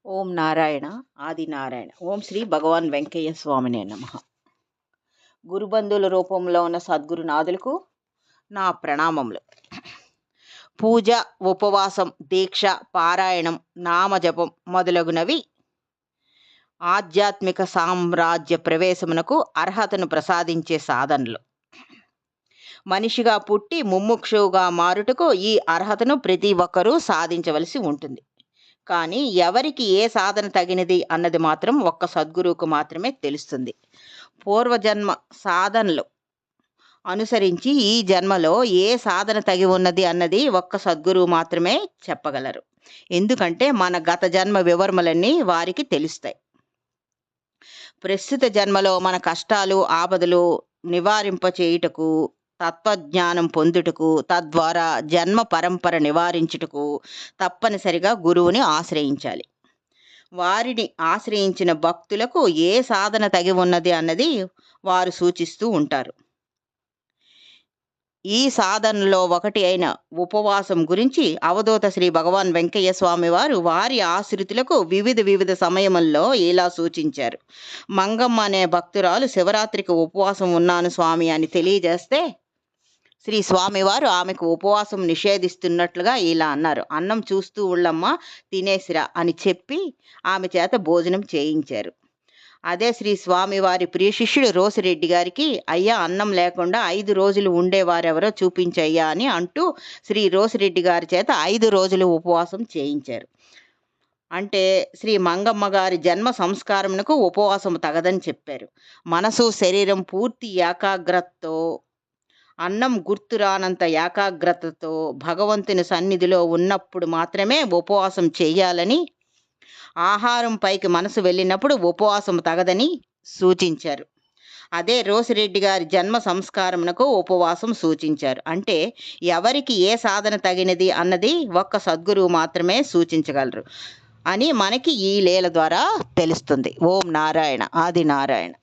ఓం నారాయణ ఆది నారాయణ. ఓం శ్రీ భగవాన్ వెంకయ్య స్వామినే నమ. గురుబంధువుల రూపంలో ఉన్న సద్గురునాథులకు నా ప్రణామములు. పూజ, ఉపవాసం, దీక్ష, పారాయణం, నామజపం మొదలగునవి ఆధ్యాత్మిక సామ్రాజ్య ప్రవేశమునకు అర్హతను ప్రసాదించే సాధనలు. మనిషిగా పుట్టి ముముక్షువుగా మారుటకు ఈ అర్హతను ప్రతి ఒక్కరూ సాధించవలసి ఉంటుంది. కానీ ఎవరికి ఏ సాధన తగినది అన్నది మాత్రం ఒక్క సద్గురువుకు మాత్రమే తెలుస్తుంది. పూర్వజన్మ సాధనలు అనుసరించి ఈ జన్మలో ఏ సాధన తగి ఉన్నది అన్నది ఒక్క సద్గురువు మాత్రమే చెప్పగలరు. ఎందుకంటే మన గత జన్మ వివరములన్నీ వారికి తెలుస్తాయి. ప్రస్తుత జన్మలో మన కష్టాలు, ఆపదలు నివారింపచేయుటకు, తత్వజ్ఞానం పొందుటకు, తద్వారా జన్మ పరంపర నివారించుటకు తప్పనిసరిగా గురువుని ఆశ్రయించాలి. వారిని ఆశ్రయించిన భక్తులకు ఏ సాధన తగి ఉన్నది అన్నది వారు సూచిస్తూ ఉంటారు. ఈ సాధనలో ఒకటి అయిన ఉపవాసం గురించి అవధూత శ్రీ భగవాన్ వెంకయ్య స్వామి వారు వారి ఆశ్రితులకు వివిధ సమయముల్లో ఇలా సూచించారు. మంగమ్మ అనే భక్తురాలు శివరాత్రికి ఉపవాసం ఉన్నాను స్వామి అని తెలియజేస్తే శ్రీ స్వామివారు ఆమెకు ఉపవాసం నిషేధిస్తున్నట్లుగా ఇలా అన్నారు. అన్నం చూస్తూ ఉళ్ళమ్మ, తినేసిరా అని చెప్పి ఆమె చేత భోజనం చేయించారు. అదే శ్రీ స్వామివారి ప్రియ శిష్యుడు రోసిరెడ్డి గారికి, అయ్యా అన్నం లేకుండా 5 రోజులు ఉండేవారెవరో చూపించయ్యా అని అంటూ శ్రీ రోసిరెడ్డి గారి చేత 5 రోజులు ఉపవాసం చేయించారు. అంటే శ్రీ మంగమ్మ గారి జన్మ సంస్కారమునకు ఉపవాసం తగదని చెప్పారు. మనసు శరీరం పూర్తి ఏకాగ్రతతో, అన్నం గుర్తురానంత ఏకాగ్రతతో భగవంతుని సన్నిధిలో ఉన్నప్పుడు మాత్రమే ఉపవాసం చేయాలని, ఆహారం పైకి మనసు వెళ్ళినప్పుడు ఉపవాసం తగదని సూచించారు. అదే రోసిరెడ్డి గారి జన్మ సంస్కారమునకు ఉపవాసం సూచించారు. అంటే ఎవరికి ఏ సాధన తగినది అన్నది ఒక్క సద్గురువు మాత్రమే సూచించగలరు అని మనకి ఈ లీల ద్వారా తెలుస్తుంది. ఓం నారాయణ ఆది నారాయణ.